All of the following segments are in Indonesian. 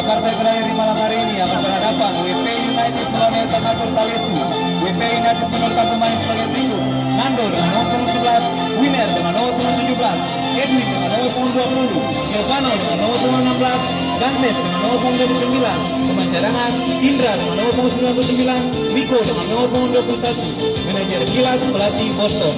partai berakhir di malam hari ini akan berhadapan WP United melawan Alternator Talesu. WP United menurunkan pemain sebagai berikut: Nando dengan nomor punggung 11, Winner dengan nomor punggung 17, Edwin dengan nomor punggung 20, Silvano dengan nomor punggung 16, Gantes dengan nomor punggung 29, pemain cadangan Indra dengan nomor punggung 99, Miko dengan nomor punggung 21, manajer Kilas pelatih Boston.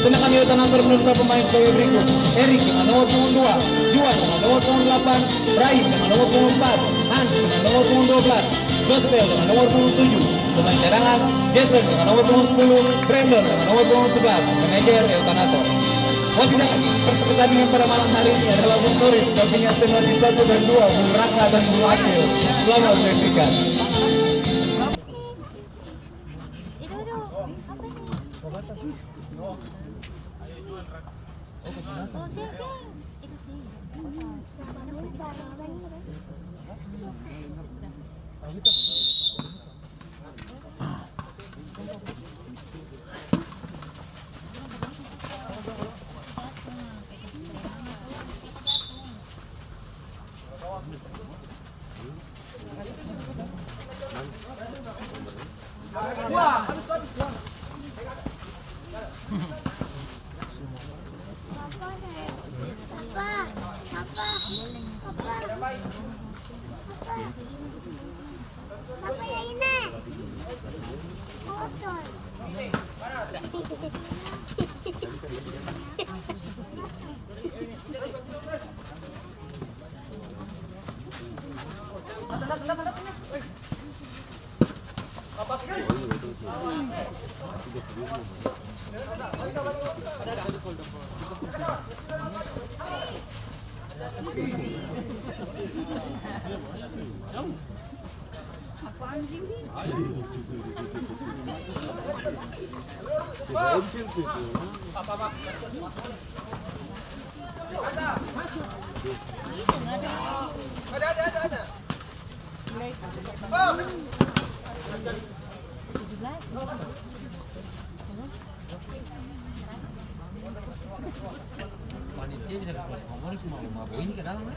Sedangkan di Alternator menurunkan pemain sebagai berikut: Erik dengan nomor punggung 2, Juan dengan nomor punggung 8, Brahim dengan nomor punggung 4, Hans dengan nomor punggung 12, Gospel dengan nomor punggung 7, pemain cadangan Jason dengan nomor punggung 10, Brandon dengan nomor punggung 11, manajer Alternator. Wasit pertandingan pada malam hari ini adalah Bung Toris, dampingan Senwasi 1 dan 2, Bung Raka dan Bung Acil. Selamat menyaksikan. Apa ya ini? Kotor. Apa anjing ini? Apa? Ada. Panitia bisa ngomong cuma mau ini ke dalam ya.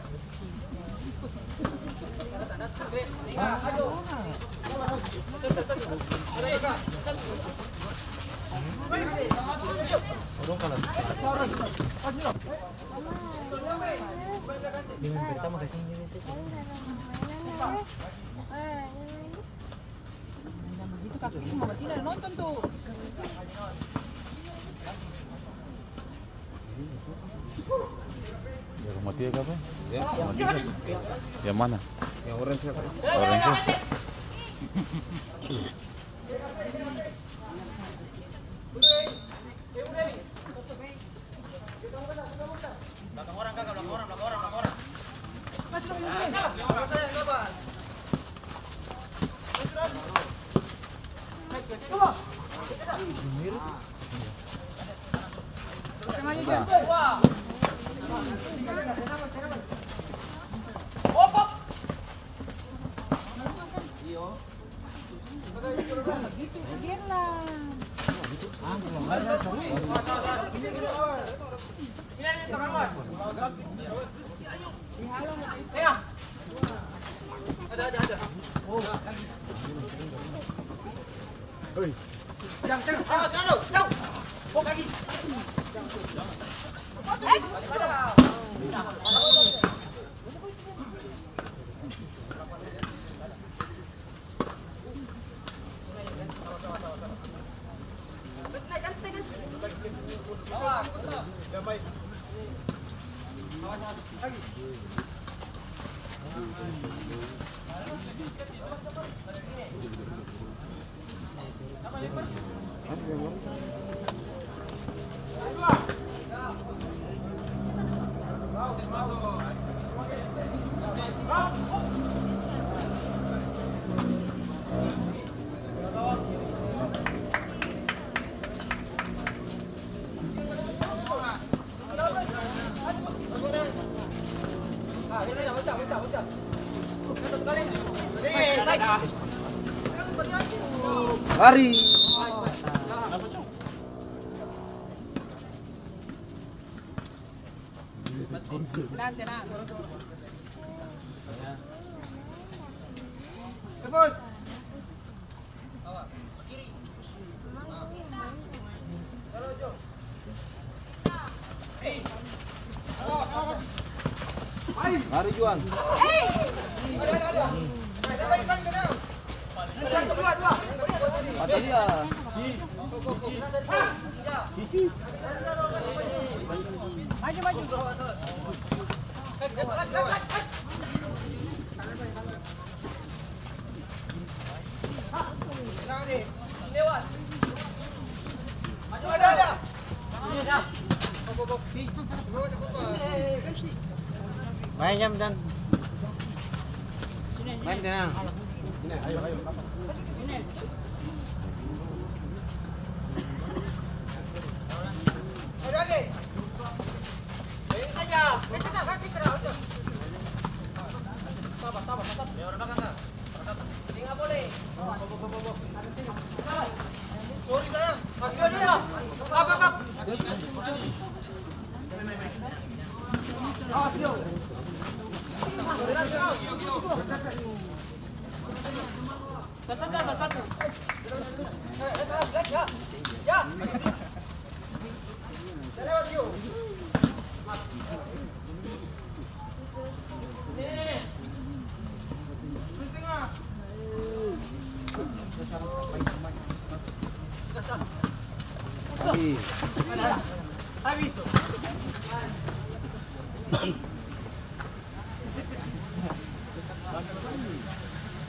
Itu kakinya Mama Tina nonton tuh. Ya rumah dia apa? Ya, Rumah dia. Yang mana? yang orange ya. Orange. Lari. Tenang. Mari Juan. Mati dia. Maju, maju. Main jam dan. Main tenang.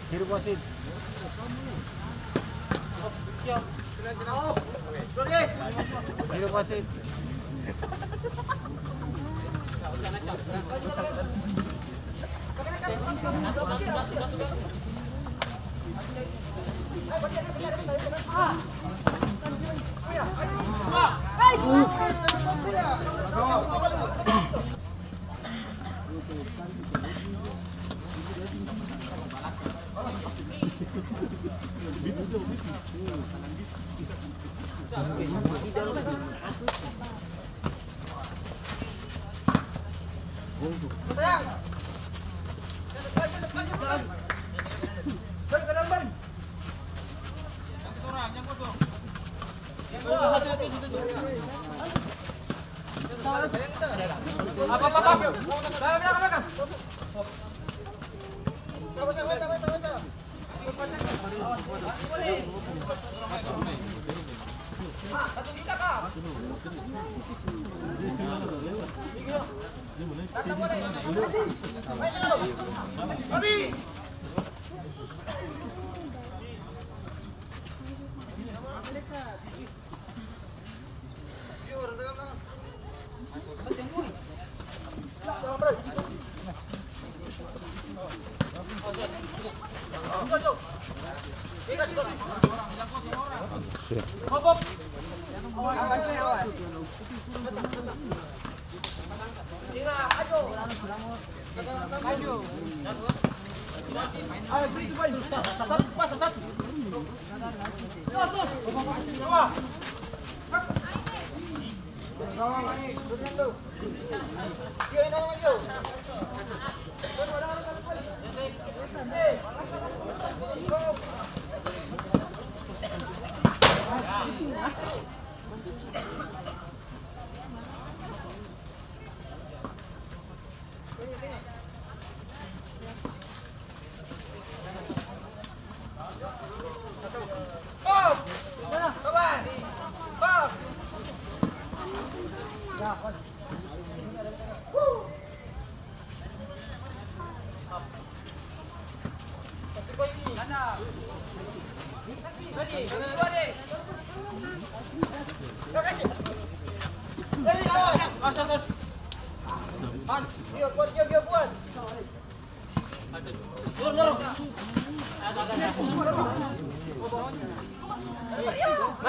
Hirup wasit. Hirup wasit.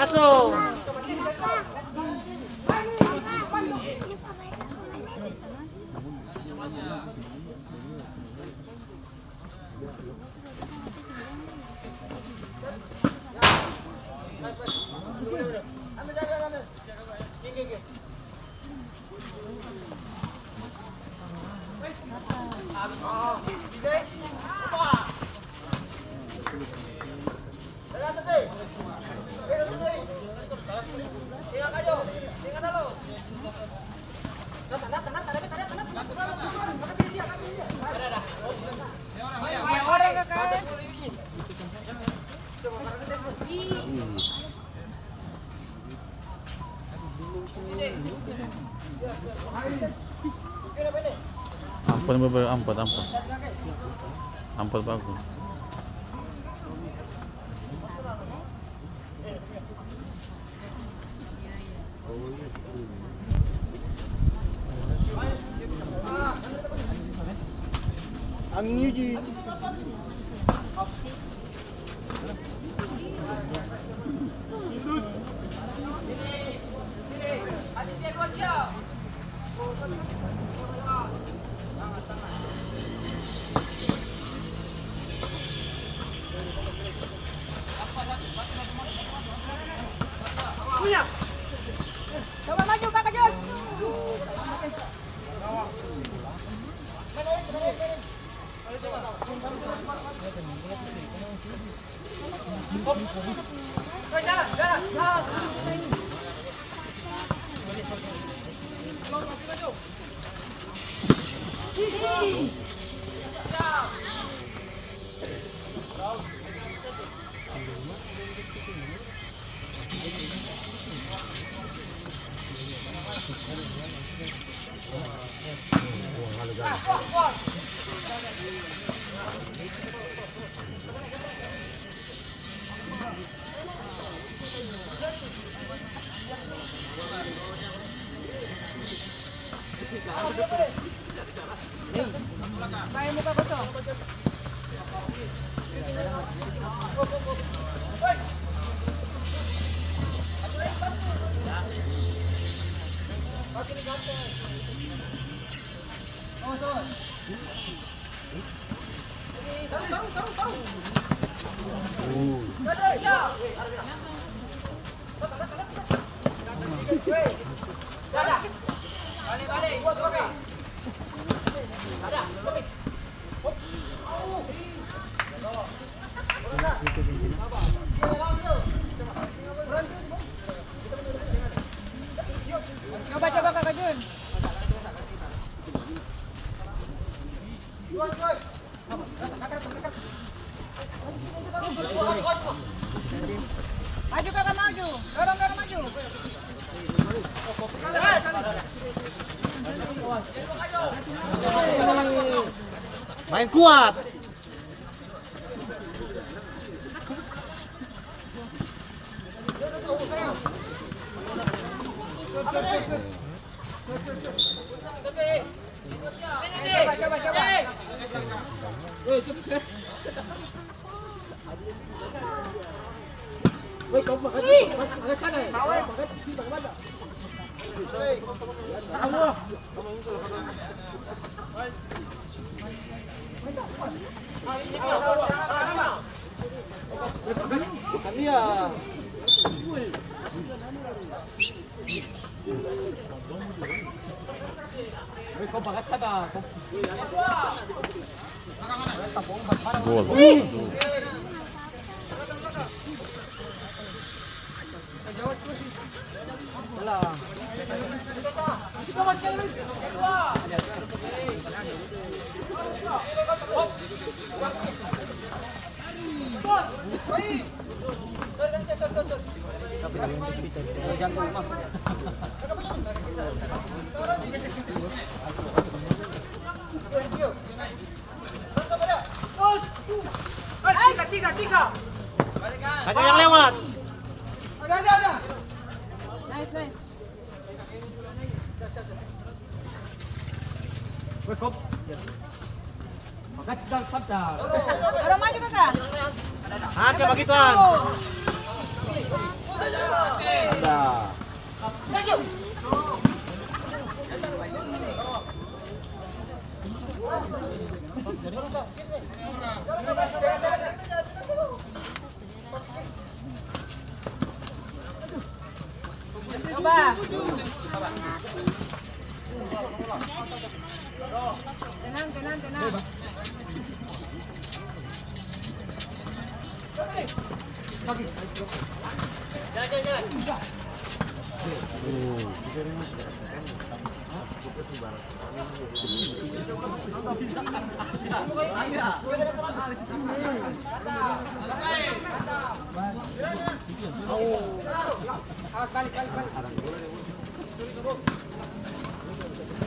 Masuk. Ampun beber, ampun. Ampun bagus. Ang Eugene. Coba maju Kakak Jos. Baik muka kosong. Coba Kakak Jun. Maju Kakak maju. Dorong maju. Main kuat. Coba. Bukan dia. Gol. Tiga. Ada yang lewat. Ada. Nice. Dorong maju Kakak. Coba gituan. Coba. Tenang.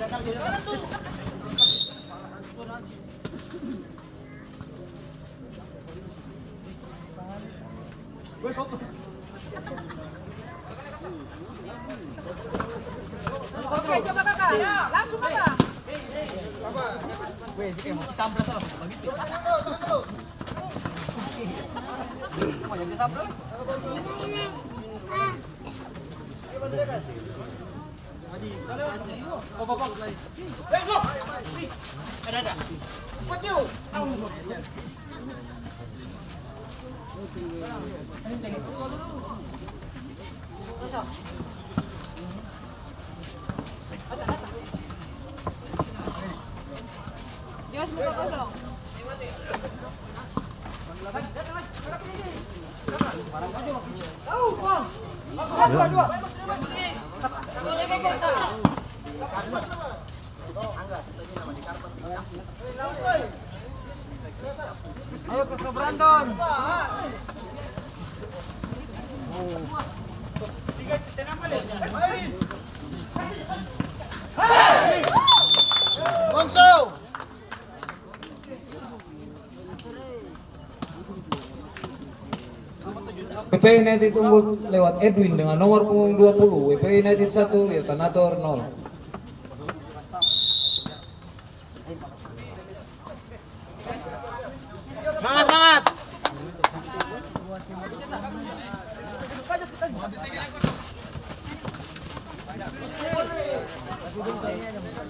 Oke, coba kakak. Langsung kakak. Dios buka kosong. Ayo ke Brandon. Bongso. WP United unggul lewat Edwin dengan nomor punggung 20. WP United 1, Yotanator 0. Semangat, semangat.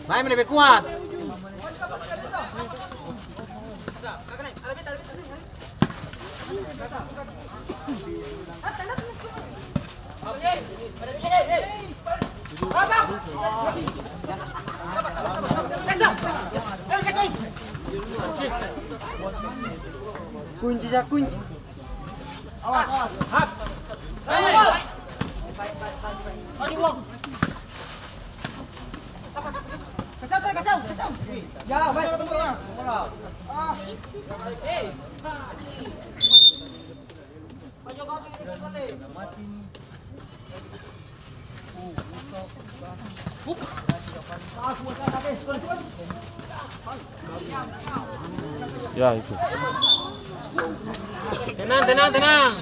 Main lebih kuat. Kunci ya kunci. Awas, awas. Hap. Maju, Bang. Kasau. Ya, baik. Ya itu. Tenang.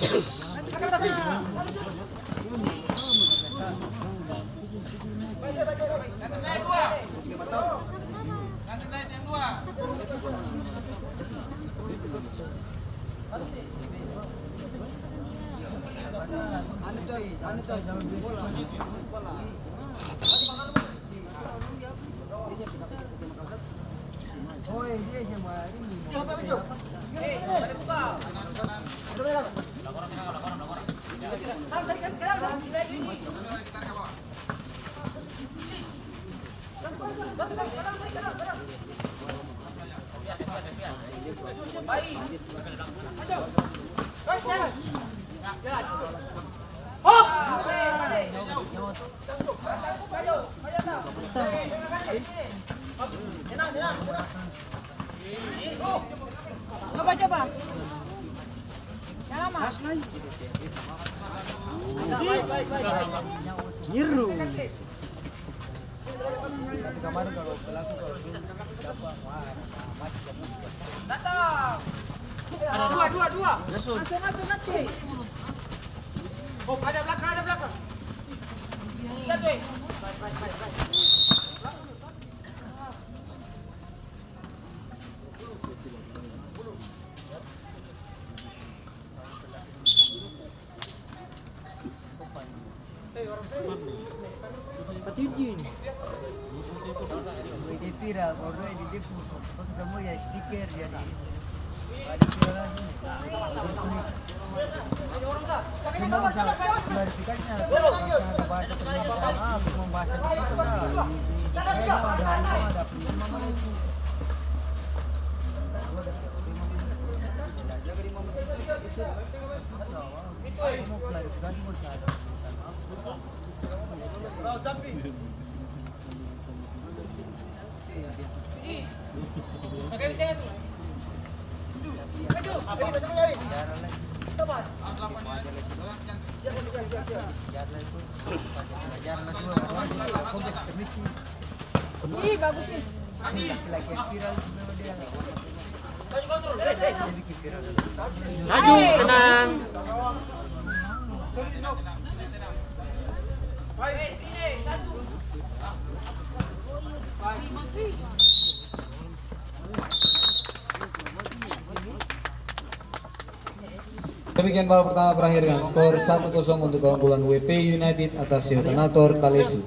Coba. Yang lama. Nyiru. Dua. Langsung nanti. Oh, ada belakang. Di viral, kalau di depu, kamu ya stiker jadi. Klarifikasinya ada bahasa permintaan membahas itu ada Ih, bagus nih. Maju, tenang. Demikian babak pertama berakhir dengan skor 1-0 untuk keunggulan WP United atas Yotenator Talesi.